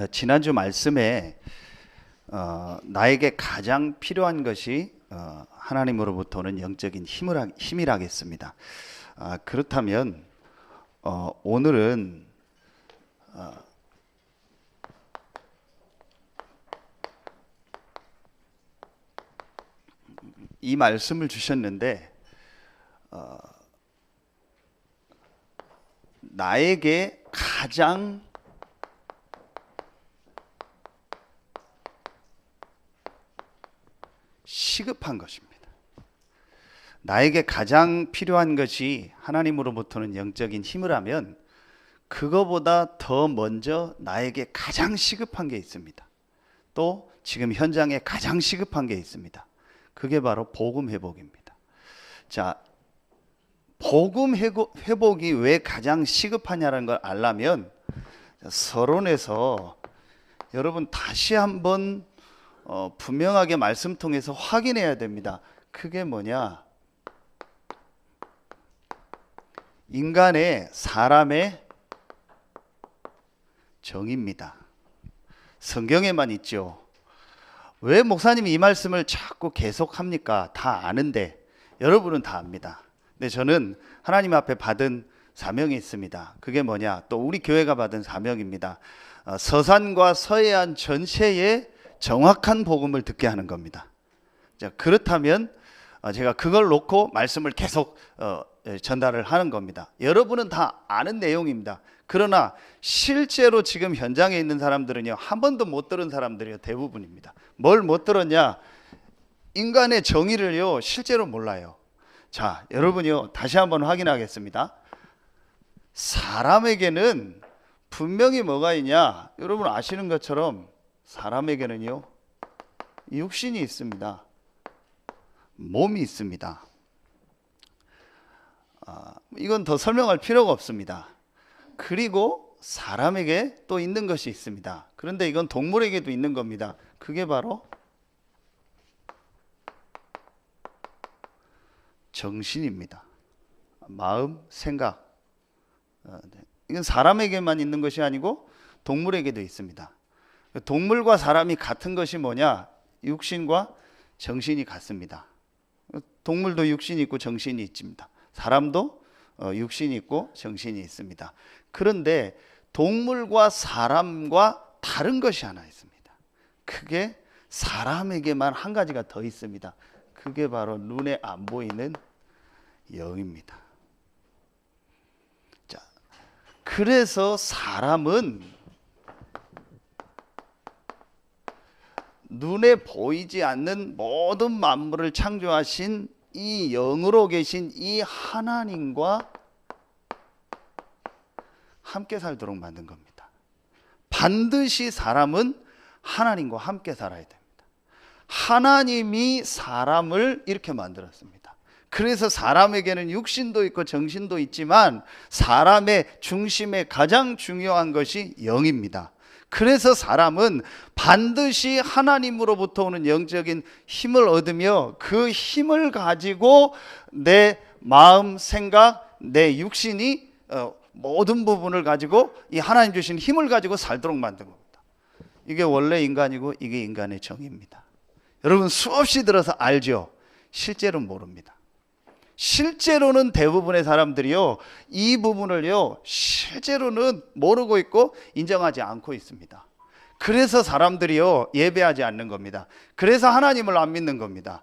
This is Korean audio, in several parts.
지난주 말씀에 나에게 가장 필요한 것이 하나님으로부터 오는 영적인 힘이라겠습니다. 그렇다면 오늘은 이 말씀을 주셨는데 나에게 가장 시급한 것입니다. 나에게 가장 필요한 것이 하나님으로부터는 영적인 힘을 하면 그거보다 더 먼저 나에게 가장 시급한 게 있습니다. 또 지금 현장에 가장 시급한 게 있습니다. 그게 바로 복음 회복입니다. 자, 복음 회복이 왜 가장 시급하냐는 걸 알려면 서론에서 여러분 다시 한번 분명하게 말씀 통해서 확인해야 됩니다. 그게 뭐냐? 인간의 사람의 정입니다. 성경에만 있죠. 왜 목사님이 이 말씀을 자꾸 계속합니까? 다 아는데 여러분은 다 압니다. 근데 저는 하나님 앞에 받은 사명이 있습니다. 그게 뭐냐? 또 우리 교회가 받은 사명입니다. 서산과 서해안 전체에 정확한 복음을 듣게 하는 겁니다. 자, 그렇다면 제가 그걸 놓고 말씀을 계속 전달을 하는 겁니다. 여러분은 다 아는 내용입니다. 그러나 실제로 지금 현장에 있는 사람들은요, 한 번도 못 들은 사람들이요 대부분입니다. 뭘 못 들었냐? 인간의 정의를요 실제로 몰라요. 자, 여러분요 다시 한번 확인하겠습니다. 사람에게는 분명히 뭐가 있냐? 여러분 아시는 것처럼 사람에게는요 육신이 있습니다. 몸이 있습니다. 이건 더 설명할 필요가 없습니다. 그리고 사람에게 또 있는 것이 있습니다. 그런데 이건 동물에게도 있는 겁니다. 그게 바로 정신입니다. 마음, 생각. 이건 사람에게만 있는 것이 아니고 동물에게도 있습니다. 동물과 사람이 같은 것이 뭐냐? 육신과 정신이 같습니다. 동물도 육신이 있고 정신이 있습니다. 사람도 육신이 있고 정신이 있습니다. 그런데 동물과 사람과 다른 것이 하나 있습니다. 그게 사람에게만 한 가지가 더 있습니다. 그게 바로 눈에 안 보이는 영입니다. 자, 그래서 사람은 눈에 보이지 않는 모든 만물을 창조하신 이 영으로 계신 이 하나님과 함께 살도록 만든 겁니다. 반드시 사람은 하나님과 함께 살아야 됩니다. 하나님이 사람을 이렇게 만들었습니다. 그래서 사람에게는 육신도 있고 정신도 있지만 사람의 중심에 가장 중요한 것이 영입니다. 그래서 사람은 반드시 하나님으로부터 오는 영적인 힘을 얻으며 그 힘을 가지고 내 마음, 생각, 내 육신이 모든 부분을 가지고 이 하나님 주신 힘을 가지고 살도록 만든 겁니다. 이게 원래 인간이고 이게 인간의 정의입니다. 여러분 수없이 들어서 알죠? 실제로는 모릅니다. 실제로는 대부분의 사람들이요 이 부분을요 실제로는 모르고 있고 인정하지 않고 있습니다. 그래서 사람들이요 예배하지 않는 겁니다. 그래서 하나님을 안 믿는 겁니다.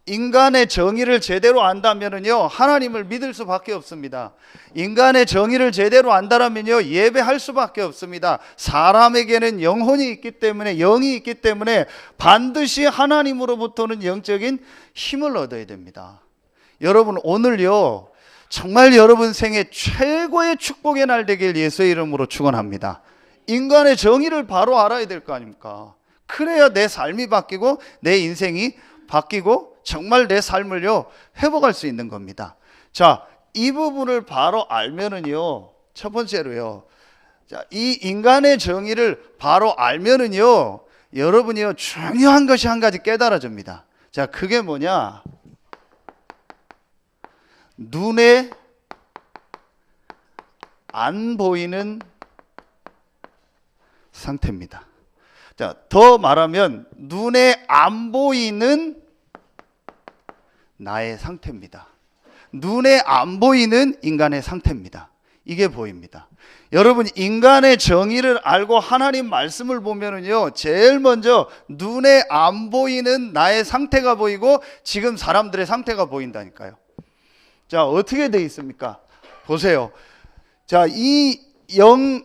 인간의 정의를 제대로 안다면은요 하나님을 믿을 수밖에 없습니다. 인간의 정의를 제대로 안다면요 예배할 수밖에 없습니다. 사람에게는 영혼이 있기 때문에 영이 있기 때문에 반드시 하나님으로부터는 영적인 힘을 얻어야 됩니다. 여러분 오늘요 정말 여러분 생애 최고의 축복의 날 되길 예수의 이름으로 축원합니다. 인간의 정의를 바로 알아야 될 거 아닙니까? 그래야 내 삶이 바뀌고 내 인생이 바뀌고 정말 내 삶을요 회복할 수 있는 겁니다. 자, 이 부분을 바로 알면은요 첫 번째로요 자, 이 인간의 정의를 바로 알면은요 여러분이요 중요한 것이 한 가지 깨달아집니다. 자, 그게 뭐냐? 눈에 안 보이는 상태입니다. 자, 더 말하면 눈에 안 보이는 나의 상태입니다. 눈에 안 보이는 인간의 상태입니다. 이게 보입니다. 여러분, 인간의 정의를 알고 하나님 말씀을 보면은요, 제일 먼저 눈에 안 보이는 나의 상태가 보이고 지금 사람들의 상태가 보인다니까요. 자, 어떻게 돼 있습니까? 보세요. 자, 이 영,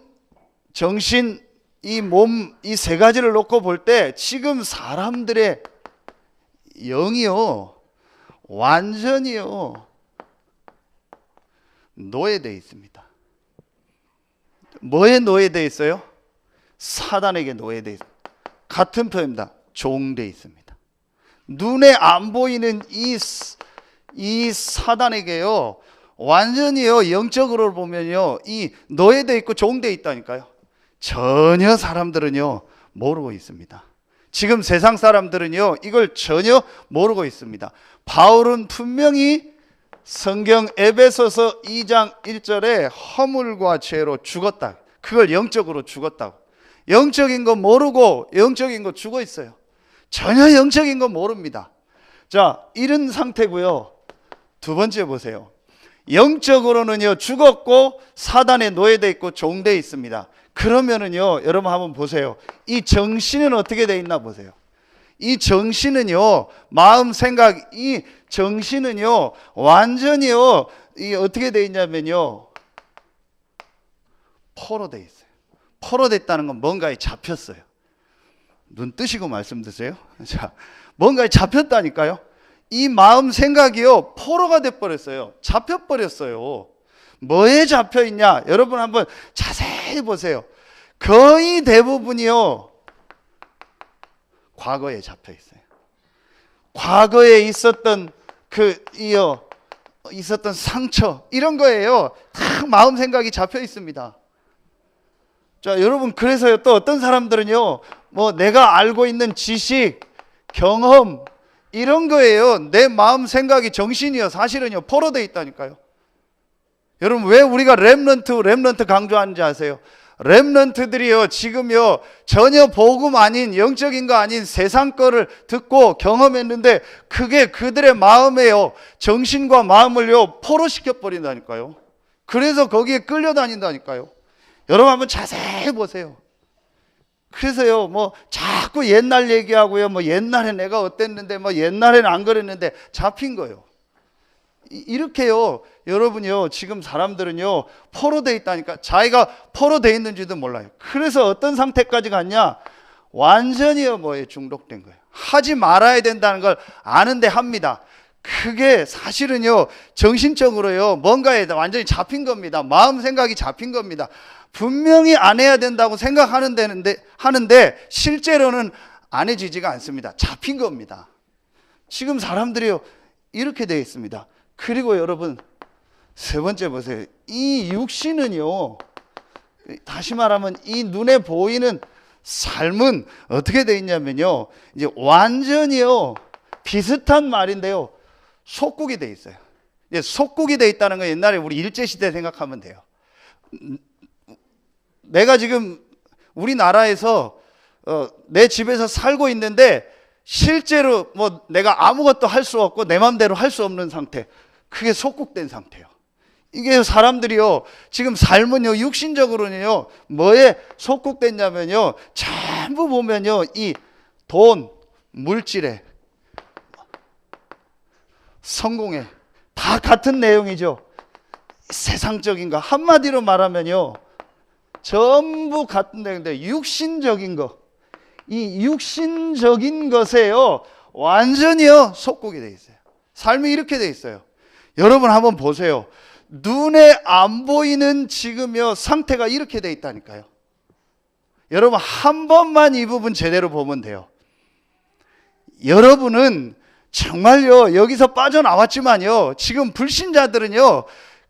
정신, 이 몸, 이 세 가지를 놓고 볼 때 지금 사람들의 영이요, 완전히요, 노예되어 있습니다. 뭐에 노예되어 있어요? 사단에게 노예되어 있습니다. 같은 표현입니다. 종되어 있습니다. 눈에 안 보이는 이 사단에게요, 완전히요, 영적으로 보면요, 이 노예되어 있고 종되어 있다니까요. 전혀 사람들은요, 모르고 있습니다. 지금 세상 사람들은요, 이걸 전혀 모르고 있습니다. 바울은 분명히 성경 에베소서 2장 1절에 허물과 죄로 죽었다. 그걸 영적으로 죽었다고. 영적인 거 모르고 영적인 거 죽어 있어요. 전혀 영적인 거 모릅니다. 자, 이런 상태고요. 두 번째 보세요. 영적으로는요, 죽었고 사단에 노예되어 있고 종되어 있습니다. 그러면은요, 여러분 한번 보세요. 이 정신은 어떻게 되어 있나 보세요. 이 정신은요, 마음, 생각, 이 정신은요, 완전히요, 이 어떻게 되어 있냐면요, 포로 되어 있어요. 포로 됐다는 건 뭔가에 잡혔어요. 눈 뜨시고 말씀 드세요. 자, 뭔가에 잡혔다니까요. 이 마음, 생각이요, 포로가 돼버렸어요. 잡혀버렸어요. 뭐에 잡혀 있냐? 여러분 한번 자세히 보세요. 거의 대부분이요, 과거에 잡혀 있어요. 과거에 있었던 있었던 상처, 이런 거예요. 다 마음 생각이 잡혀 있습니다. 자, 여러분, 그래서요, 또 어떤 사람들은요, 뭐 내가 알고 있는 지식, 경험, 이런 거예요. 내 마음 생각이 정신이요, 사실은요, 포로되어 있다니까요. 여러분, 왜 우리가 렘넌트 강조하는지 아세요? 렘넌트들이요, 지금요, 전혀 복음 아닌, 영적인 거 아닌 세상 거를 듣고 경험했는데 그게 그들의 마음에요, 정신과 마음을요, 포로시켜 버린다니까요. 그래서 거기에 끌려다닌다니까요. 여러분 한번 자세히 보세요. 그래서요, 뭐 자꾸 옛날 얘기하고요, 뭐 옛날에 내가 어땠는데, 뭐 옛날에는 안 그랬는데, 잡힌 거예요. 이렇게요, 여러분요, 지금 사람들은요, 포로되어 있다니까. 자기가 포로되어 있는지도 몰라요. 그래서 어떤 상태까지 갔냐? 완전히요, 뭐에 중독된 거예요. 하지 말아야 된다는 걸 아는데 합니다. 그게 사실은요, 정신적으로요, 뭔가에 완전히 잡힌 겁니다. 마음 생각이 잡힌 겁니다. 분명히 안 해야 된다고 하는데 실제로는 안 해지지가 않습니다. 잡힌 겁니다. 지금 사람들이요, 이렇게 되어 있습니다. 그리고 여러분, 세 번째 보세요. 이 육신은요, 다시 말하면 이 눈에 보이는 삶은 어떻게 되어 있냐면요, 이제 완전히요, 비슷한 말인데요, 속국이 되어 있어요. 속국이 되어 있다는 건 옛날에 우리 일제시대 생각하면 돼요. 내가 지금 우리나라에서 내 집에서 살고 있는데 실제로 뭐 내가 아무것도 할 수 없고 내 마음대로 할 수 없는 상태, 그게 속국된 상태예요. 이게 사람들이요, 지금 삶은요, 육신적으로는요, 뭐에 속국됐냐면요, 전부 보면요, 이 돈, 물질에, 성공에, 다 같은 내용이죠. 세상적인 거, 한마디로 말하면요, 전부 같은 내용인데, 육신적인 거, 이 육신적인 것에요, 완전히요, 속국이 되어 있어요. 삶이 이렇게 되어 있어요. 여러분 한번 보세요. 눈에 안 보이는 지금요, 상태가 이렇게 되어 있다니까요. 여러분 한 번만 이 부분 제대로 보면 돼요. 여러분은 정말요, 여기서 빠져나왔지만요, 지금 불신자들은요,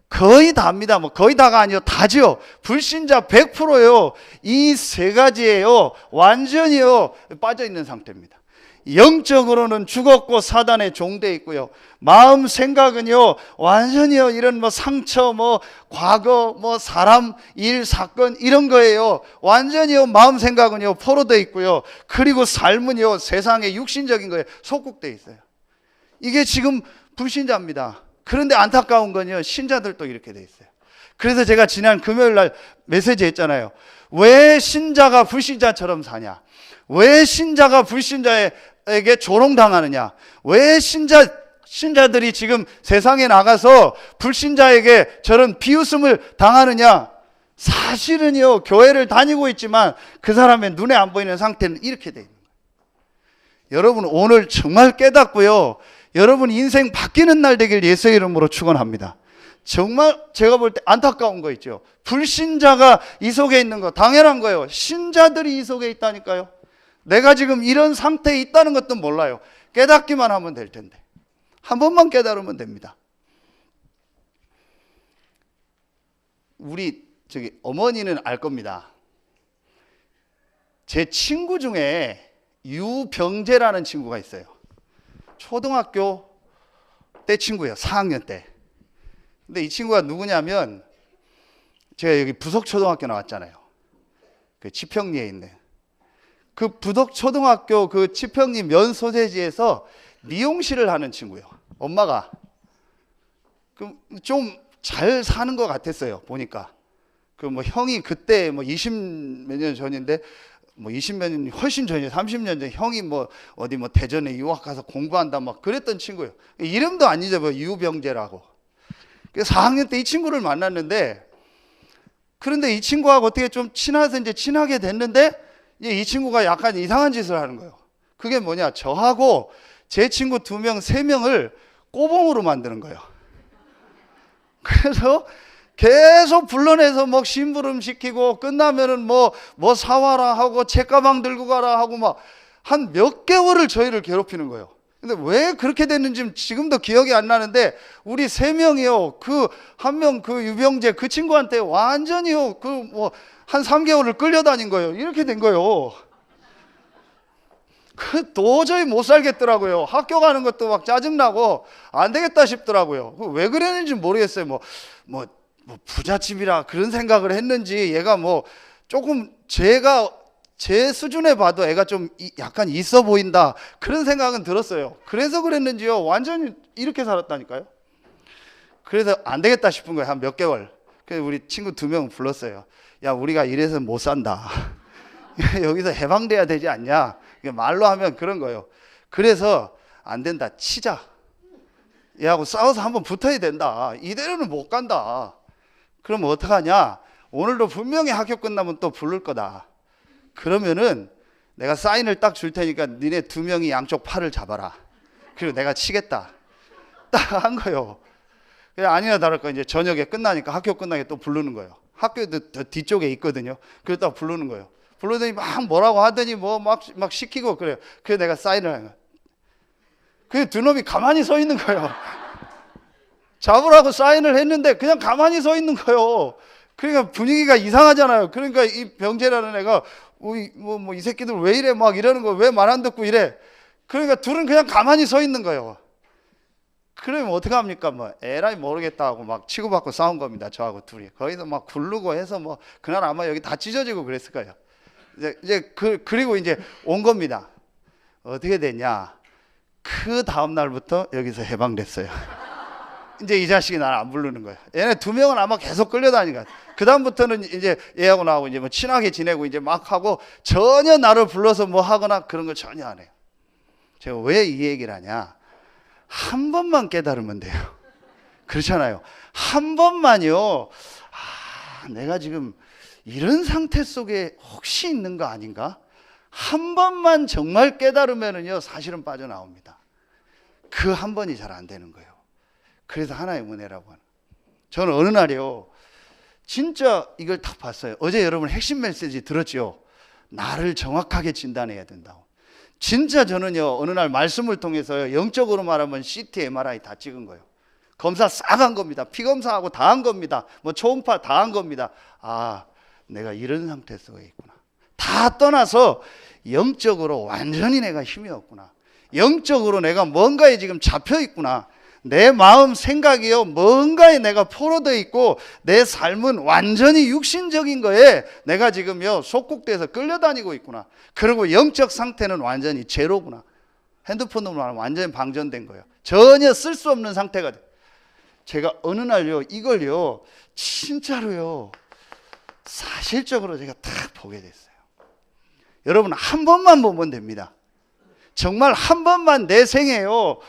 거의 다입니다. 뭐 거의 다가 아니요, 다죠. 불신자 100%요. 이 세 가지에요, 완전히요, 빠져 있는 상태입니다. 영적으로는 죽었고 사단의 종돼 있고요. 마음 생각은요 완전히요 이런 뭐 상처, 뭐 과거, 뭐 사람, 일, 사건 이런 거예요. 완전히요 마음 생각은요 포로돼 있고요. 그리고 삶은요 세상의 육신적인 거에 속국돼 있어요. 이게 지금 불신자입니다. 그런데 안타까운 건요 신자들도 이렇게 돼 있어요. 그래서 제가 지난 금요일 날 메시지 했잖아요. 왜 신자가 불신자처럼 사냐? 왜 신자가 불신자에게 조롱당하느냐? 왜 신자들이 지금 세상에 나가서 불신자에게 저런 비웃음을 당하느냐? 사실은요, 교회를 다니고 있지만 그 사람의 눈에 안 보이는 상태는 이렇게 돼 있는 거예요. 여러분, 오늘 정말 깨닫고요. 여러분 인생 바뀌는 날 되길 예수의 이름으로 축원합니다. 정말 제가 볼 때 안타까운 거 있죠. 불신자가 이 속에 있는 거 당연한 거예요. 신자들이 이 속에 있다니까요. 내가 지금 이런 상태에 있다는 것도 몰라요. 깨닫기만 하면 될 텐데. 한 번만 깨달으면 됩니다. 우리 어머니는 알 겁니다. 제 친구 중에 유병재라는 친구가 있어요. 초등학교 때 친구예요. 4학년 때. 근데 이 친구가 누구냐면 제가 여기 부석초등학교 나왔잖아요. 그 치평리에 있는 그 부덕초등학교 그 치평리 면 소재지에서 미용실을 하는 친구예요. 엄마가 좀 잘 사는 것 같았어요. 보니까 그 뭐 형이 그때 뭐 20몇 년 전인데 뭐 20몇 년 훨씬 전이에요. 30년 전 형이 뭐 어디 뭐 대전에 유학 가서 공부한다 막 그랬던 친구예요. 이름도 안 잊어버려요. 유병재라고. 그래서 4학년 때 이 친구를 만났는데 그런데 이 친구하고 어떻게 좀 친해서 이제 친하게 됐는데 이 친구가 약간 이상한 짓을 하는 거예요. 그게 뭐냐? 저하고 제 친구 2명, 3명을 꼬봉으로 만드는 거예요. 그래서 계속 불러내서 막 심부름 시키고 끝나면은 뭐 사와라 하고 책가방 들고 가라 하고 막 한 몇 개월을 저희를 괴롭히는 거예요. 근데 왜 그렇게 됐는지 지금도 기억이 안 나는데 우리 3명이요. 그 한 명 그 유병재 그 친구한테 완전히요. 그 뭐 한 3개월을 끌려다닌 거예요. 이렇게 된 거예요. 그 도저히 못 살겠더라고요. 학교 가는 것도 막 짜증나고 안 되겠다 싶더라고요. 왜 그랬는지 모르겠어요. 뭐 부잣집이라 그런 생각을 했는지 얘가 뭐 조금 제 수준에 봐도 애가 좀 약간 있어 보인다 그런 생각은 들었어요. 그래서 그랬는지요. 완전히 이렇게 살았다니까요. 그래서 안 되겠다 싶은 거예요. 한 몇 개월. 그래서 우리 친구 2명 불렀어요. 야, 우리가 이래서 못 산다. 여기서 해방돼야 되지 않냐. 말로 하면 그런 거예요. 그래서 안 된다. 치자. 얘하고 싸워서 한번 붙어야 된다. 이대로는 못 간다. 그럼 어떡하냐. 오늘도 분명히 학교 끝나면 또 부를 거다. 그러면은 내가 사인을 딱 줄 테니까 니네 2명이 양쪽 팔을 잡아라. 그리고 내가 치겠다. 딱 한 거예요. 아니나 다를까 이제 저녁에 끝나니까 학교 끝나게 또 부르는 거예요. 학교 뒤쪽에 있거든요. 그래서 딱 부르는 거예요. 부르더니 막 뭐라고 하더니 뭐 막 시키고 그래요. 그래서 내가 사인을 하는 거예요. 그 2놈이 가만히 서 있는 거예요. 잡으라고 사인을 했는데 그냥 가만히 서 있는 거예요. 그러니까 분위기가 이상하잖아요. 그러니까 이 병재라는 애가 이 새끼들 왜 이래 막 이러는 거 왜 말 안 듣고 이래. 그러니까 둘은 그냥 가만히 서 있는 거예요. 그러면 어떡합니까? 뭐 에라이 모르겠다 하고 막 치고받고 싸운 겁니다. 저하고 둘이. 거기서 막 굴르고 해서 뭐 그날 아마 여기 다 찢어지고 그랬을 거예요. 그리고 이제 온 겁니다. 어떻게 됐냐? 그 다음 날부터 여기서 해방됐어요. 이제 이 자식이 나를 안 부르는 거예요. 얘네 2명은 아마 계속 끌려다니니까. 그 다음부터는 이제 얘하고 나하고 이제 뭐 친하게 지내고 이제 막 하고 전혀 나를 불러서 뭐 하거나 그런 거 전혀 안 해요. 제가 왜 이 얘기를 하냐? 한 번만 깨달으면 돼요. 그렇잖아요. 한 번만요. 내가 지금 이런 상태 속에 혹시 있는 거 아닌가? 한 번만 정말 깨달으면은요, 사실은 빠져나옵니다. 그 한 번이 잘 안 되는 거예요. 그래서 하나의 은혜라고 하는. 저는 어느 날이요, 진짜 이걸 딱 봤어요. 어제 여러분 핵심 메시지 들었죠? 나를 정확하게 진단해야 된다고. 진짜 저는요, 어느 날 말씀을 통해서요, 영적으로 말하면 CT, MRI 다 찍은 거예요. 검사 싹 한 겁니다. 피 검사하고 다 한 겁니다. 뭐 초음파 다 한 겁니다. 아, 내가 이런 상태 속에 있구나. 다 떠나서 영적으로 완전히 내가 힘이 없구나. 영적으로 내가 뭔가에 지금 잡혀 있구나. 내 마음 생각이요 뭔가에 내가 포로되어 있고 내 삶은 완전히 육신적인 거에 내가 지금요 속국돼서 끌려다니고 있구나. 그리고 영적 상태는 완전히 제로구나. 핸드폰으로 말하면 완전히 방전된 거예요. 전혀 쓸 수 없는 상태가 돼. 제가 어느 날요 이걸요 진짜로요 사실적으로 제가 딱 보게 됐어요. 여러분 한 번만 보면 됩니다. 정말 한 번만 내 생에요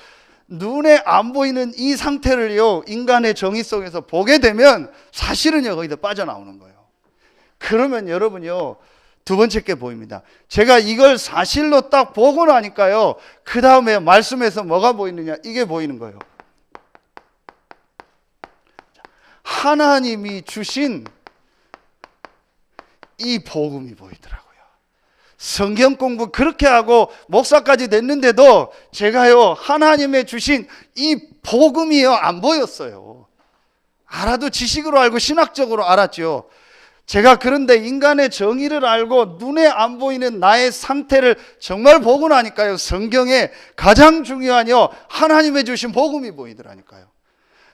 눈에 안 보이는 이 상태를요 인간의 정의 속에서 보게 되면 사실은요 거기서 빠져나오는 거예요. 그러면 여러분요 두 번째 게 보입니다. 제가 이걸 사실로 딱 보고 나니까요 그 다음에 말씀에서 뭐가 보이느냐 이게 보이는 거예요. 하나님이 주신 이 복음이 보이더라고요. 성경 공부 그렇게 하고 목사까지 됐는데도 제가요 하나님의 주신 이 복음이요 안 보였어요. 알아도 지식으로 알고 신학적으로 알았죠. 제가 그런데 인간의 정의를 알고 눈에 안 보이는 나의 상태를 정말 보고 나니까요 성경에 가장 중요한요 하나님의 주신 복음이 보이더라니까요.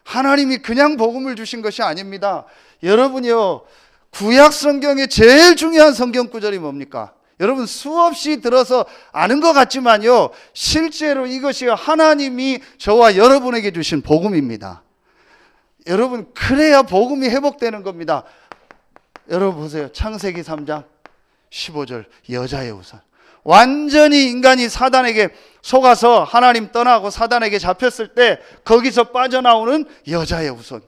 하나님이 그냥 복음을 주신 것이 아닙니다. 여러분이요 구약 성경의 제일 중요한 성경 구절이 뭡니까? 여러분 수없이 들어서 아는 것 같지만요 실제로 이것이 하나님이 저와 여러분에게 주신 복음입니다. 여러분 그래야 복음이 회복되는 겁니다. 여러분 보세요. 창세기 3장 15절 여자의 우선. 완전히 인간이 사단에게 속아서 하나님 떠나고 사단에게 잡혔을 때 거기서 빠져나오는 여자의 우선.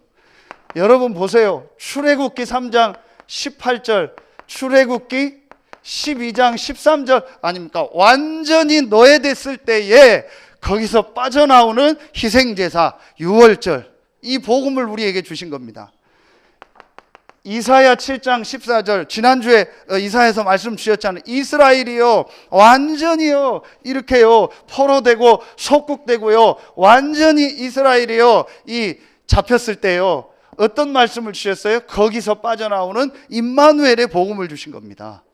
여러분 보세요. 출애굽기 3장 18절 출애굽기 12장 13절 아닙니까? 완전히 노예됐을 때에 거기서 빠져나오는 희생제사 유월절 이 복음을 우리에게 주신 겁니다. 이사야 7장 14절 지난주에 이사야에서 말씀 주셨잖아요. 이스라엘이요 완전히요 이렇게요 포로되고 속국되고요 완전히 이스라엘이요 이 잡혔을 때요 어떤 말씀을 주셨어요? 거기서 빠져나오는 임마누엘의 복음을 주신 겁니다.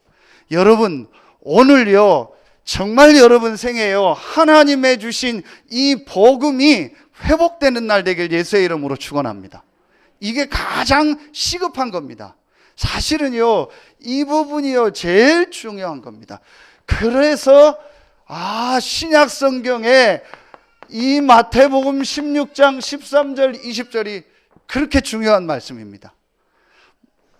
여러분 오늘요 정말 여러분 생에요 하나님의 주신 이 복음이 회복되는 날 되길 예수의 이름으로 축원합니다. 이게 가장 시급한 겁니다. 사실은요 이 부분이요 제일 중요한 겁니다. 그래서 신약 성경에 이 마태복음 16장 13절 20절이 그렇게 중요한 말씀입니다.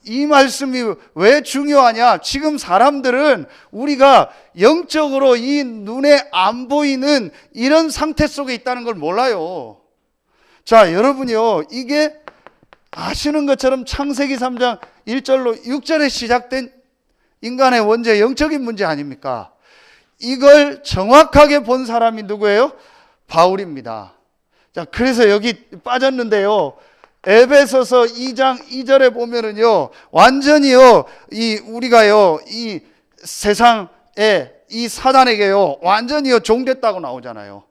이 말씀이 왜 중요하냐? 지금 사람들은 우리가 영적으로 이 눈에 안 보이는 이런 상태 속에 있다는 걸 몰라요. 자, 여러분이요 이게 아시는 것처럼 창세기 3장 1절로 6절에 시작된 인간의 원죄 영적인 문제 아닙니까? 이걸 정확하게 본 사람이 누구예요? 바울입니다. 자, 그래서 여기 빠졌는데요. 에베소서 2장 2절에 보면은요, 완전히요, 우리가요, 이 세상에, 이 사단에게요, 완전히요, 종됐다고 나오잖아요.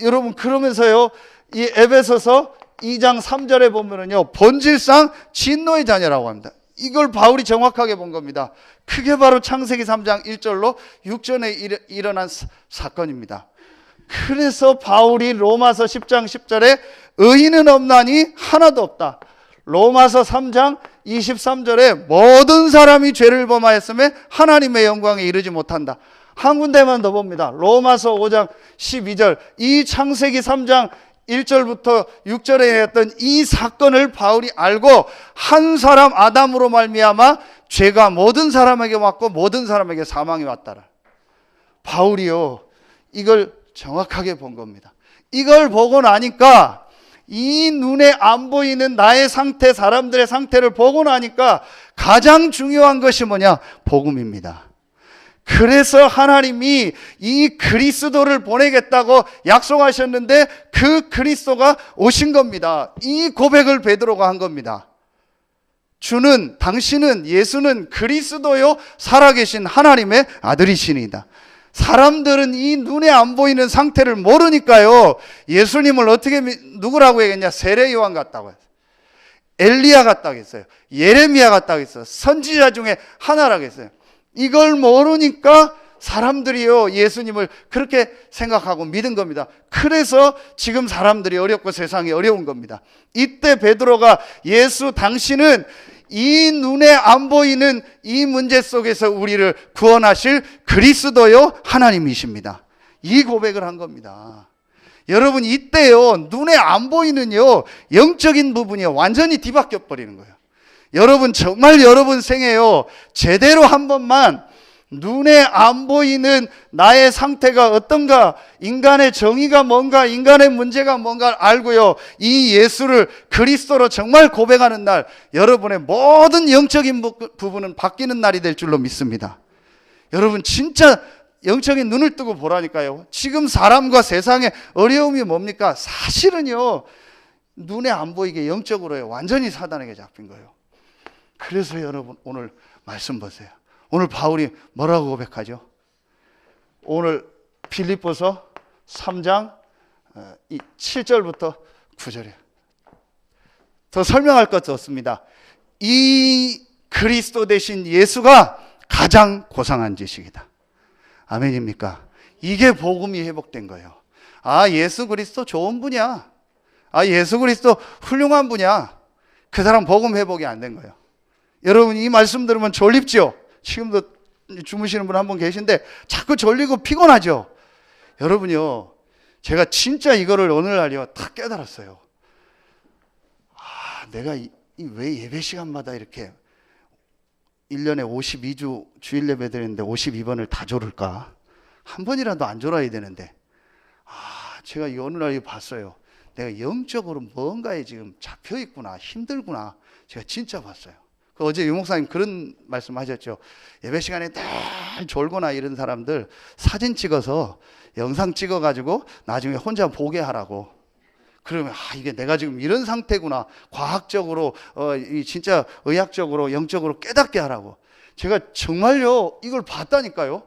여러분, 그러면서요, 이 에베소서 2장 3절에 보면은요, 본질상 진노의 자녀라고 합니다. 이걸 바울이 정확하게 본 겁니다. 그게 바로 창세기 3장 1절로 6절에 일어난 사건입니다. 그래서 바울이 로마서 10장 10절에 의인은 없나니 하나도 없다. 로마서 3장 23절에 모든 사람이 죄를 범하였으며 하나님의 영광에 이르지 못한다. 한 군데만 더 봅니다. 로마서 5장 12절. 이 창세기 3장 1절부터 6절에 했던 이 사건을 바울이 알고 한 사람 아담으로 말미암아 죄가 모든 사람에게 왔고 모든 사람에게 사망이 왔다라. 바울이요 이걸 정확하게 본 겁니다. 이걸 보고 나니까 이 눈에 안 보이는 나의 상태, 사람들의 상태를 보고 나니까 가장 중요한 것이 뭐냐? 복음입니다. 그래서 하나님이 이 그리스도를 보내겠다고 약속하셨는데 그 그리스도가 오신 겁니다. 이 고백을 베드로가 한 겁니다. 당신은 예수는 그리스도요 살아계신 하나님의 아들이시니이다. 사람들은 이 눈에 안 보이는 상태를 모르니까요 예수님을 어떻게 누구라고 얘기했냐? 세례 요한 같다고 했어요. 엘리야 같다고 했어요. 예레미야 같다고 했어요. 선지자 중에 하나라고 했어요. 이걸 모르니까 사람들이요 예수님을 그렇게 생각하고 믿은 겁니다. 그래서 지금 사람들이 어렵고 세상이 어려운 겁니다. 이때 베드로가 예수 당신은 이 눈에 안 보이는 이 문제 속에서 우리를 구원하실 그리스도요 하나님이십니다. 이 고백을 한 겁니다. 여러분 이때요 눈에 안 보이는요 영적인 부분이 완전히 뒤바뀌어 버리는 거예요. 여러분 정말 여러분 생에요 제대로 한 번만 눈에 안 보이는 나의 상태가 어떤가, 인간의 정의가 뭔가, 인간의 문제가 뭔가 알고요 이 예수를 그리스도로 정말 고백하는 날, 여러분의 모든 영적인 부분은 바뀌는 날이 될 줄로 믿습니다. 여러분 진짜 영적인 눈을 뜨고 보라니까요. 지금 사람과 세상의 어려움이 뭡니까? 사실은요 눈에 안 보이게 영적으로요 완전히 사단에게 잡힌 거예요. 그래서 여러분 오늘 말씀 보세요. 오늘 바울이 뭐라고 고백하죠? 오늘 빌립보서 3장 7절부터 9절이에요. 더 설명할 것도 없습니다. 이 그리스도 되신 예수가 가장 고상한 지식이다. 아멘입니까? 이게 복음이 회복된 거예요. 아, 예수 그리스도 좋은 분이야. 아, 예수 그리스도 훌륭한 분이야. 그 사람 복음 회복이 안 된 거예요. 여러분 이 말씀 들으면 졸립죠? 지금도 주무시는 분 한 분 계신데 자꾸 졸리고 피곤하죠? 여러분요 제가 진짜 이거를 오늘날요 다 깨달았어요. 아, 내가 왜 예배 시간마다 이렇게 1년에 52주 주일 예배 드리는데 52번을 다 졸을까? 한 번이라도 안 졸아야 되는데, 아, 제가 어느 날 봤어요. 내가 영적으로 뭔가에 지금 잡혀 있구나, 힘들구나. 제가 진짜 봤어요. 어제 유 목사님 그런 말씀 하셨죠. 예배 시간에 늘 졸거나 이런 사람들 사진 찍어서 영상 찍어가지고 나중에 혼자 보게 하라고. 그러면 이게 내가 지금 이런 상태구나, 과학적으로 진짜 의학적으로 영적으로 깨닫게 하라고. 제가 정말요 이걸 봤다니까요.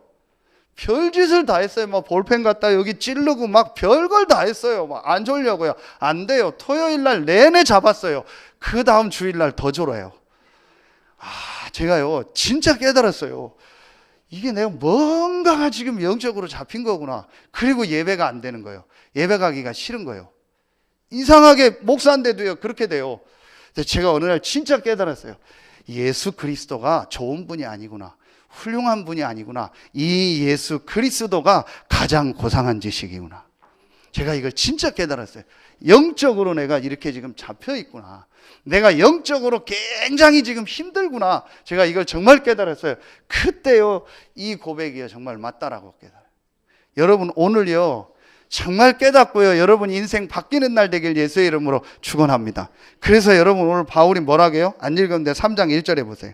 별짓을 다 했어요. 막 볼펜 갖다 여기 찌르고 막 별걸 다 했어요. 막 안 졸려고요. 안 돼요. 토요일 날 내내 잡았어요. 그 다음 주일 날 더 졸아요. 제가요 진짜 깨달았어요. 이게 내가 뭔가가 지금 영적으로 잡힌 거구나. 그리고 예배가 안 되는 거예요. 예배 가기가 싫은 거예요. 이상하게 목사인데도요 그렇게 돼요. 제가 어느 날 진짜 깨달았어요. 예수 그리스도가 좋은 분이 아니구나, 훌륭한 분이 아니구나, 이 예수 그리스도가 가장 고상한 지식이구나. 제가 이걸 진짜 깨달았어요. 영적으로 내가 이렇게 지금 잡혀 있구나, 내가 영적으로 굉장히 지금 힘들구나. 제가 이걸 정말 깨달았어요. 그때요 이 고백이요 정말 맞다라고 깨달아요. 여러분 오늘요 정말 깨닫고요 여러분 인생 바뀌는 날 되길 예수의 이름으로 축원합니다. 그래서 여러분 오늘 바울이 뭐라고 해요? 안 읽었는데 3장 1절에 보세요.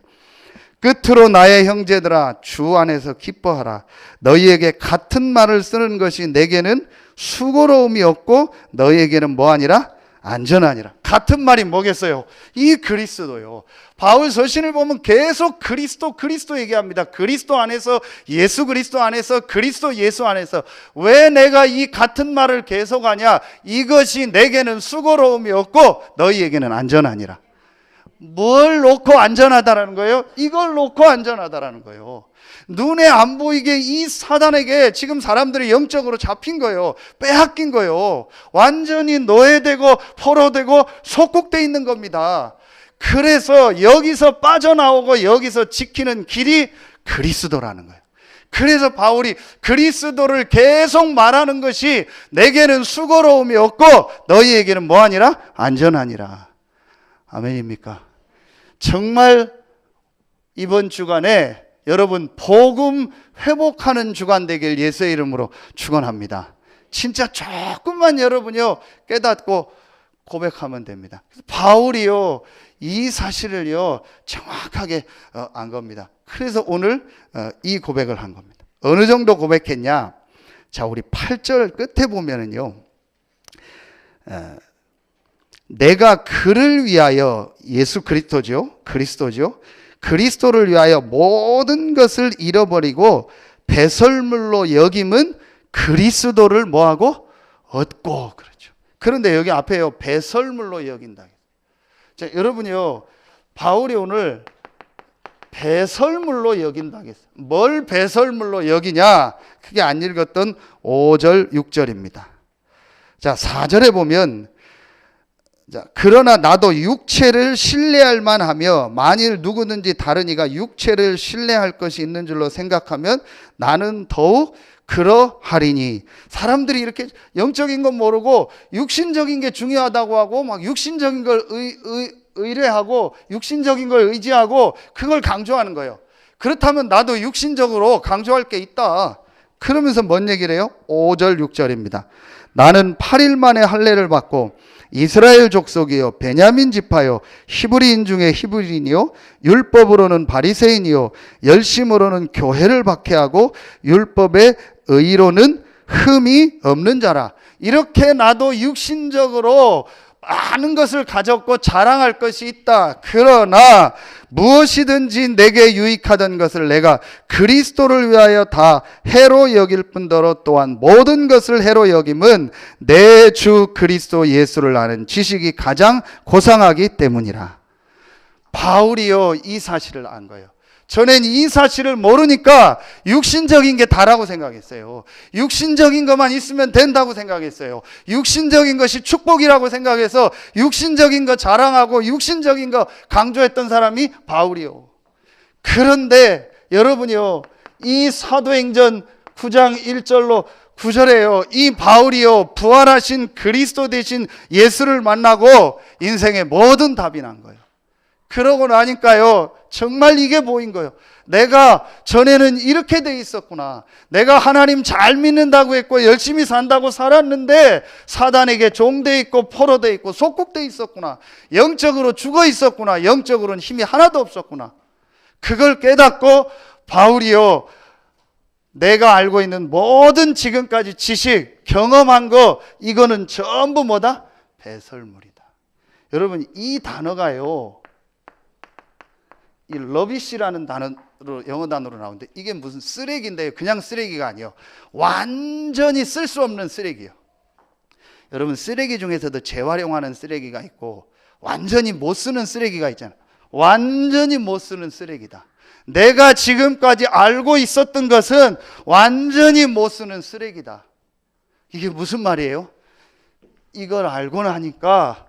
끝으로 나의 형제들아 주 안에서 기뻐하라. 너희에게 같은 말을 쓰는 것이 내게는 수고로움이 없고 너희에게는 뭐하니라? 안전하니라. 같은 말이 뭐겠어요? 이 그리스도요. 바울 서신을 보면 계속 그리스도 얘기합니다. 그리스도 안에서, 예수 그리스도 안에서, 그리스도 예수 안에서. 왜 내가 이 같은 말을 계속하냐? 이것이 내게는 수고로움이 없고 너희에게는 안전하니라. 뭘 놓고 안전하다라는 거예요? 이걸 놓고 안전하다라는 거예요. 눈에 안 보이게 이 사단에게 지금 사람들이 영적으로 잡힌 거예요. 빼앗긴 거예요. 완전히 노예되고 포로되고 속국돼 있는 겁니다. 그래서 여기서 빠져나오고 여기서 지키는 길이 그리스도라는 거예요. 그래서 바울이 그리스도를 계속 말하는 것이 내게는 수고로움이 없고 너희에게는 뭐하니라? 안전하니라. 아멘입니까? 정말 이번 주간에 여러분 복음 회복하는 주간 되길 예수의 이름으로 축원합니다. 진짜 조금만 여러분요 깨닫고 고백하면 됩니다. 바울이요 이 사실을요 정확하게 안 겁니다. 그래서 오늘 이 고백을 한 겁니다. 어느 정도 고백했냐? 자, 우리 8절 끝에 보면은요 내가 그를 위하여, 예수 그리스도죠, 그리스도를 위하여 모든 것을 잃어버리고 배설물로 여김은 그리스도를 뭐하고? 얻고. 그렇죠. 그런데 여기 앞에요 배설물로 여긴다. 자, 여러분요 바울이 오늘 배설물로 여긴다 하겠어요. 뭘 배설물로 여기냐? 그게 안 읽었던 5절 6절입니다. 자, 4절에 보면, 자, 그러나 나도 육체를 신뢰할 만하며 만일 누구든지 다른 이가 육체를 신뢰할 것이 있는 줄로 생각하면 나는 더욱 그러하리니. 사람들이 이렇게 영적인 건 모르고 육신적인 게 중요하다고 하고 막 육신적인 걸 의뢰하고 육신적인 걸 의지하고 그걸 강조하는 거예요. 그렇다면 나도 육신적으로 강조할 게 있다. 그러면서 뭔 얘기를 해요? 5절 6절입니다. 나는 8일 만에 할례를 받고 이스라엘 족속이요 베냐민 지파요 히브리인 중에 히브리인이요 율법으로는 바리새인이요 열심으로는 교회를 박해하고 율법의 의로는 흠이 없는 자라. 이렇게 나도 육신적으로 많은 것을 가졌고 자랑할 것이 있다. 그러나 무엇이든지 내게 유익하던 것을 내가 그리스도를 위하여 다 해로 여길 뿐더러 또한 모든 것을 해로 여김은 내 주 그리스도 예수를 아는 지식이 가장 고상하기 때문이라. 바울이요, 이 사실을 안 거예요. 전엔 이 사실을 모르니까 육신적인 게 다라고 생각했어요. 육신적인 것만 있으면 된다고 생각했어요. 육신적인 것이 축복이라고 생각해서 육신적인 거 자랑하고 육신적인 거 강조했던 사람이 바울이요. 그런데 여러분이요, 이 사도행전 9장 1절로 9절에요. 이 바울이요, 부활하신 그리스도 되신 예수를 만나고 인생의 모든 답이 난 거예요. 그러고 나니까요, 정말 이게 보인 거예요. 내가 전에는 이렇게 돼 있었구나. 내가 하나님 잘 믿는다고 했고 열심히 산다고 살았는데 사단에게 종돼 있고 포로돼 있고 속국돼 있었구나. 영적으로 죽어 있었구나. 영적으로는 힘이 하나도 없었구나. 그걸 깨닫고 바울이요, 내가 알고 있는 모든 지금까지 지식, 경험한 거, 이거는 전부 뭐다? 배설물이다. 여러분, 이 단어가요, 이 러비시라는 단어로, 영어 단어로 나오는데 이게 무슨 쓰레기인데요. 그냥 쓰레기가 아니에요. 완전히 쓸 수 없는 쓰레기예요. 여러분, 쓰레기 중에서도 재활용하는 쓰레기가 있고 완전히 못 쓰는 쓰레기가 있잖아요. 완전히 못 쓰는 쓰레기다. 내가 지금까지 알고 있었던 것은 완전히 못 쓰는 쓰레기다. 이게 무슨 말이에요? 이걸 알고 나니까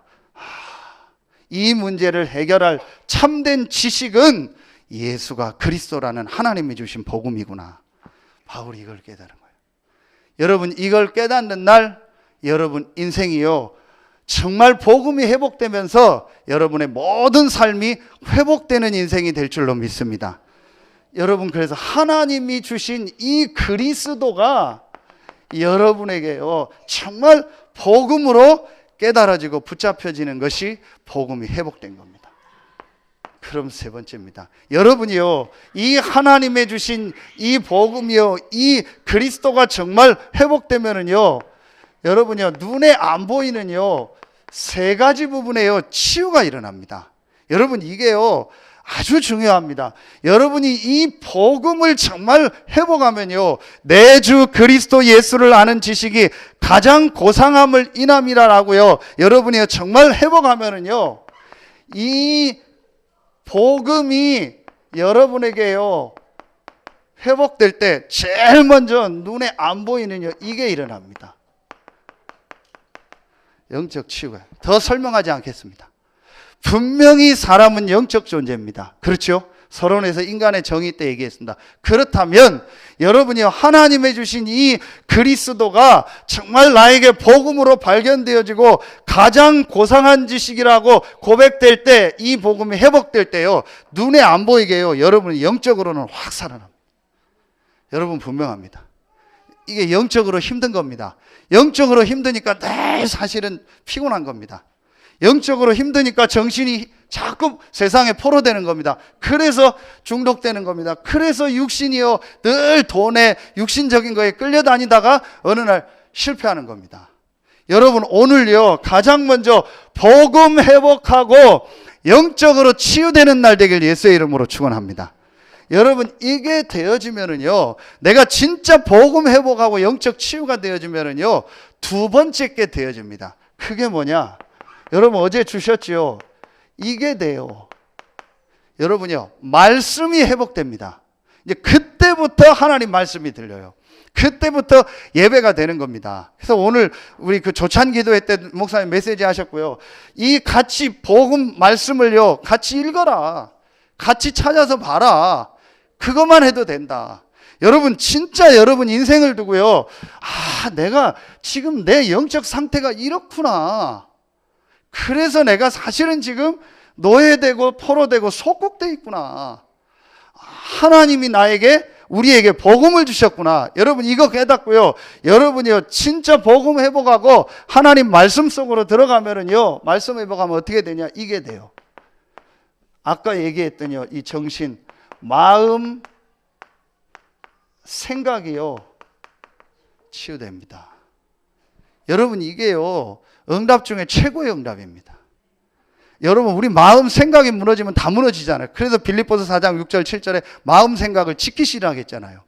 이 문제를 해결할 참된 지식은 예수가 그리스도라는 하나님이 주신 복음이구나. 바울이 이걸 깨달은 거예요. 여러분, 이걸 깨닫는 날 여러분 인생이요, 정말 복음이 회복되면서 여러분의 모든 삶이 회복되는 인생이 될 줄로 믿습니다. 여러분, 그래서 하나님이 주신 이 그리스도가 여러분에게요, 정말 복음으로 깨달아지고 붙잡혀지는 것이 복음이 회복된 겁니다. 그럼 세 번째입니다. 여러분이요, 이 하나님의 주신 이 복음이요, 이 그리스도가 정말 회복되면은요, 여러분이요, 눈에 안 보이는요, 세 가지 부분에요, 치유가 일어납니다. 여러분, 이게요, 아주 중요합니다. 여러분이 이 복음을 정말 회복하면요, 내 주 그리스도 예수를 아는 지식이 가장 고상함을 인함이라고요. 여러분이 정말 회복하면은요, 이 복음이 여러분에게요, 회복될 때 제일 먼저 눈에 안 보이는요, 이게 일어납니다. 영적 치유가. 더 설명하지 않겠습니다. 분명히 사람은 영적 존재입니다. 그렇죠? 서론에서 인간의 정의 때 얘기했습니다. 그렇다면 여러분이 하나님의 주신 이 그리스도가 정말 나에게 복음으로 발견되어지고 가장 고상한 지식이라고 고백될 때, 이 복음이 회복될 때요, 눈에 안 보이게요, 여러분이 영적으로는 확 살아납니다. 여러분, 분명합니다. 이게 영적으로 힘든 겁니다. 영적으로 힘드니까 늘 사실은 피곤한 겁니다. 영적으로 힘드니까 정신이 자꾸 세상에 포로되는 겁니다. 그래서 중독되는 겁니다. 그래서 육신이요, 늘 돈에 육신적인 거에 끌려다니다가 어느 날 실패하는 겁니다. 여러분, 오늘요, 가장 먼저 복음 회복하고 영적으로 치유되는 날 되길 예수의 이름으로 축원합니다. 여러분, 이게 되어지면은요, 내가 진짜 복음 회복하고 영적 치유가 되어지면은요, 두 번째 게 되어집니다. 그게 뭐냐? 여러분, 어제 주셨지요? 이게 돼요. 여러분요, 말씀이 회복됩니다. 이제 그때부터 하나님 말씀이 들려요. 그때부터 예배가 되는 겁니다. 그래서 오늘 우리 그 조찬 기도회 때 목사님 메시지 하셨고요. 이 같이 복음 말씀을요, 같이 읽어라. 같이 찾아서 봐라. 그것만 해도 된다. 여러분, 진짜 여러분 인생을 두고요. 아, 내가 지금 내 영적 상태가 이렇구나. 그래서 내가 사실은 지금 노예되고 포로되고 속국돼 있구나. 하나님이 우리에게 복음을 주셨구나. 여러분 이거 깨닫고요. 여러분이요 진짜 복음 회복하고 하나님 말씀 속으로 들어가면은요. 말씀 회복하면 어떻게 되냐? 이게 돼요. 아까 얘기했더니요. 이 정신, 마음, 생각이요. 치유됩니다. 여러분 이게요. 응답 중에 최고의 응답입니다. 여러분 우리 마음 생각이 무너지면 다 무너지잖아요. 그래서 빌립보서 4장 6절 7절에 마음 생각을 지키시라 했잖아요.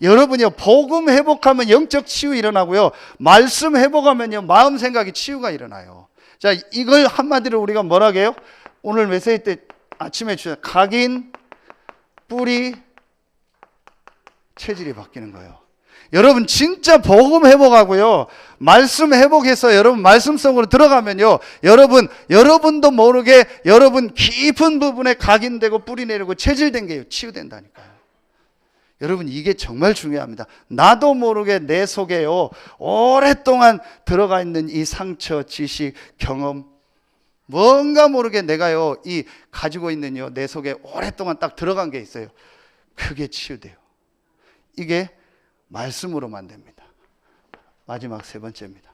여러분이요 복음 회복하면 영적 치유 일어나고요. 말씀 회복하면요 마음 생각이 치유가 일어나요. 자, 이걸 한마디로 우리가 뭐라고 해요? 오늘 메시지 때 아침에 주신 각인, 뿌리, 체질이 바뀌는 거예요. 여러분 진짜 복음 회복하고요. 말씀 회복해서 여러분 말씀 속으로 들어가면요. 여러분도 모르게 여러분 깊은 부분에 각인되고 뿌리 내리고 체질된 게 치유된다니까요. 여러분 이게 정말 중요합니다. 나도 모르게 내 속에요. 오랫동안 들어가 있는 이 상처, 지식, 경험 뭔가 모르게 내가요. 이 가지고 있는요. 내 속에 오랫동안 딱 들어간 게 있어요. 그게 치유돼요. 이게 말씀으로만 됩니다. 마지막 세 번째입니다.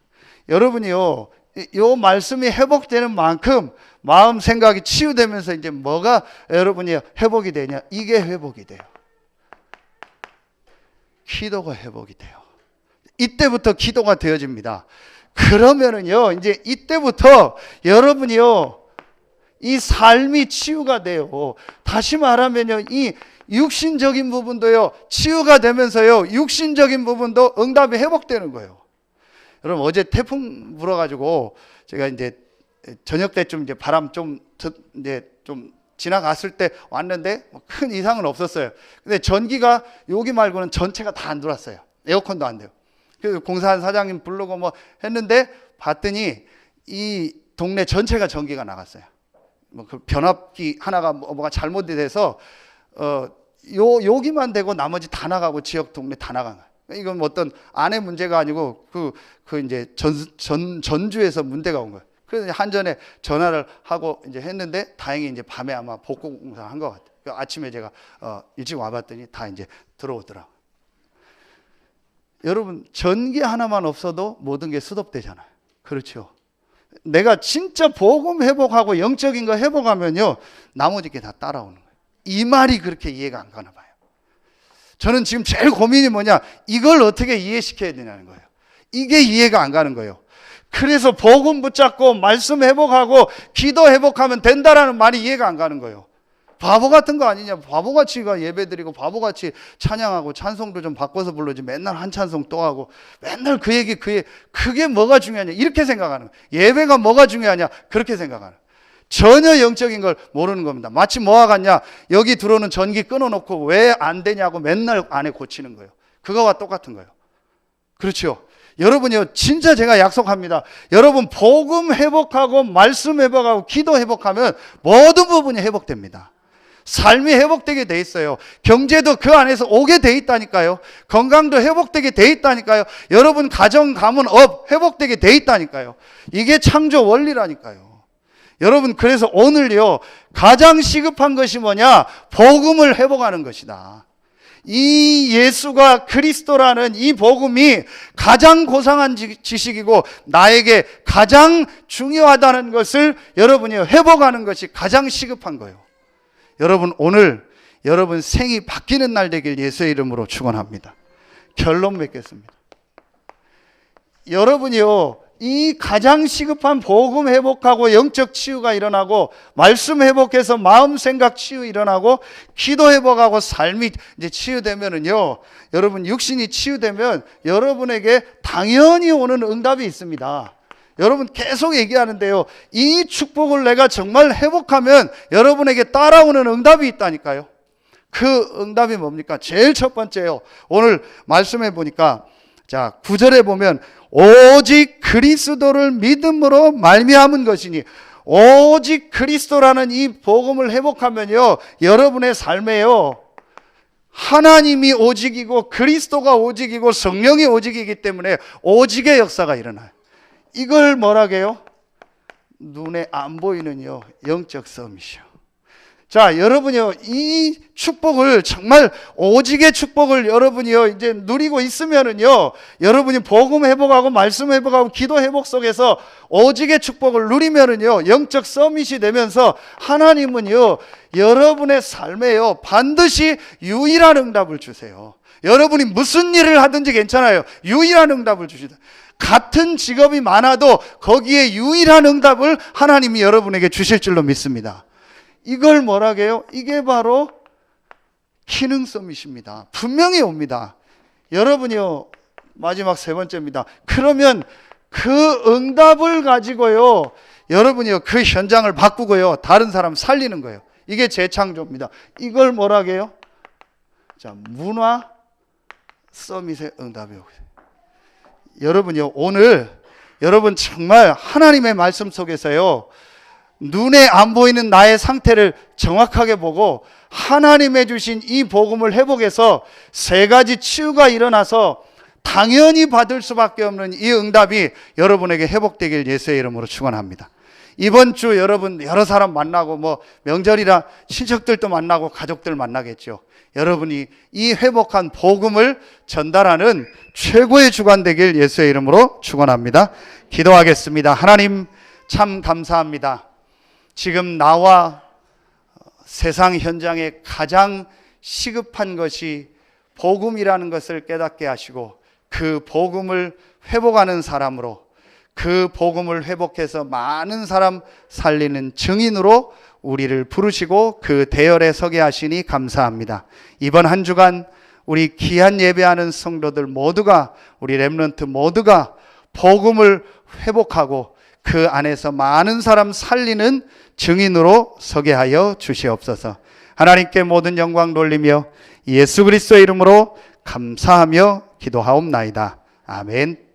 여러분이요, 이 말씀이 회복되는 만큼 마음 생각이 치유되면서 이제 뭐가 여러분이 회복이 되냐? 이게 회복이 돼요. 기도가 회복이 돼요. 이때부터 기도가 되어집니다. 그러면은요, 이제 이때부터 여러분이요, 이 삶이 치유가 돼요. 다시 말하면요, 이 육신적인 부분도요, 치유가 되면서요, 육신적인 부분도 응답이 회복되는 거예요. 여러분, 어제 태풍 불어가지고, 제가 이제 저녁 때쯤 이제 바람 좀 지나갔을 때 왔는데, 큰 이상은 없었어요. 근데 전기가 여기 말고는 전체가 다 안 들어왔어요. 에어컨도 안 돼요. 그래서 공사한 사장님 부르고 뭐 했는데, 봤더니 이 동네 전체가 전기가 나갔어요. 뭐 그 변압기 하나가 뭐가 잘못이 돼서, 여기만 되고 나머지 다 나가고 지역 동네 다 나간 거예요. 이건 뭐 어떤 안의 문제가 아니고 그 이제 전주에서 문제가 온 거예요. 그래서 한전에 전화를 하고 이제 했는데 다행히 이제 밤에 아마 복구 공사를 한 것 같아요. 아침에 제가 일찍 와봤더니 다 이제 들어오더라고요. 여러분 전기 하나만 없어도 모든 게 수습되잖아요. 그렇죠. 내가 진짜 복음 회복하고 영적인 거 회복하면요 나머지 게 다 따라오는 거예요. 이 말이 그렇게 이해가 안 가나 봐요. 저는 지금 제일 고민이 뭐냐, 이걸 어떻게 이해시켜야 되냐는 거예요. 이게 이해가 안 가는 거예요. 그래서 복음 붙잡고 말씀 회복하고 기도 회복하면 된다라는 말이 이해가 안 가는 거예요. 바보 같은 거 아니냐, 바보같이 예배드리고 바보같이 찬양하고 찬송도 좀 바꿔서 부르지 맨날 한 찬송 또 하고 맨날 그 얘기 그게 뭐가 중요하냐 이렇게 생각하는 거예요. 예배가 뭐가 중요하냐 그렇게 생각하는 거예요. 전혀 영적인 걸 모르는 겁니다. 마치 뭐와 같냐, 여기 들어오는 전기 끊어놓고 왜 안 되냐고 맨날 안에 고치는 거예요. 그거와 똑같은 거예요. 그렇죠. 여러분이요 진짜 제가 약속합니다. 여러분 복음 회복하고 말씀 회복하고 기도 회복하면 모든 부분이 회복됩니다. 삶이 회복되게 돼 있어요. 경제도 그 안에서 오게 돼 있다니까요. 건강도 회복되게 돼 있다니까요. 여러분 가정 가문 업 회복되게 돼 있다니까요. 이게 창조 원리라니까요. 여러분 그래서 오늘요 가장 시급한 것이 뭐냐, 복음을 회복하는 것이다. 이 예수가 그리스도라는 이 복음이 가장 고상한 지식이고 나에게 가장 중요하다는 것을 여러분이 회복하는 것이 가장 시급한 거예요. 여러분 오늘 여러분 생이 바뀌는 날 되길 예수의 이름으로 축원합니다. 결론 맺겠습니다. 여러분이요 이 가장 시급한 복음 회복하고 영적 치유가 일어나고 말씀 회복해서 마음 생각 치유 일어나고 기도 회복하고 삶이 이제 치유되면은요 여러분 육신이 치유되면 여러분에게 당연히 오는 응답이 있습니다. 여러분 계속 얘기하는데요. 이 축복을 내가 정말 회복하면 여러분에게 따라오는 응답이 있다니까요. 그 응답이 뭡니까? 제일 첫 번째요. 오늘 말씀해 보니까 자 9절에 보면 오직 그리스도를 믿음으로 말미암은 것이니, 오직 그리스도라는 이 복음을 회복하면요, 여러분의 삶에요, 하나님이 오직이고 그리스도가 오직이고 성령이 오직이기 때문에 오직의 역사가 일어나요. 이걸 뭐라고 해요? 눈에 안 보이는요, 영적 섬이시오. 자, 여러분이요, 이 축복을 정말 오직의 축복을 여러분이요 이제 누리고 있으면은요, 여러분이 복음 회복하고 말씀 회복하고 기도 회복 속에서 오직의 축복을 누리면은요, 영적 서밋이 되면서 하나님은요 여러분의 삶에요 반드시 유일한 응답을 주세요. 여러분이 무슨 일을 하든지 괜찮아요. 유일한 응답을 주시다. 같은 직업이 많아도 거기에 유일한 응답을 하나님이 여러분에게 주실 줄로 믿습니다. 이걸 뭐라고 해요? 이게 바로 기능 서밋입니다. 분명히 옵니다. 여러분이요, 마지막 세 번째입니다. 그러면 그 응답을 가지고요, 여러분이요 그 현장을 바꾸고요 다른 사람 살리는 거예요. 이게 재창조입니다. 이걸 뭐라고 해요? 자, 문화 서밋의 응답이에요. 여러분이요, 오늘 여러분 정말 하나님의 말씀 속에서요, 눈에 안 보이는 나의 상태를 정확하게 보고 하나님의 주신 이 복음을 회복해서 세 가지 치유가 일어나서 당연히 받을 수밖에 없는 이 응답이 여러분에게 회복되길 예수의 이름으로 축원합니다. 이번 주 여러분 여러 사람 만나고 뭐 명절이라 친척들도 만나고 가족들 만나겠죠. 여러분이 이 회복한 복음을 전달하는 최고의 주간 되길 예수의 이름으로 축원합니다. 기도하겠습니다. 하나님 참 감사합니다. 지금 나와 세상 현장에 가장 시급한 것이 복음이라는 것을 깨닫게 하시고 그 복음을 회복하는 사람으로, 그 복음을 회복해서 많은 사람 살리는 증인으로 우리를 부르시고 그 대열에 서게 하시니 감사합니다. 이번 한 주간 우리 귀한 예배하는 성도들 모두가, 우리 렘넌트 모두가 복음을 회복하고 그 안에서 많은 사람 살리는 증인으로 서게 하여 주시옵소서. 하나님께 모든 영광 돌리며 예수 그리스도의 이름으로 감사하며 기도하옵나이다. 아멘.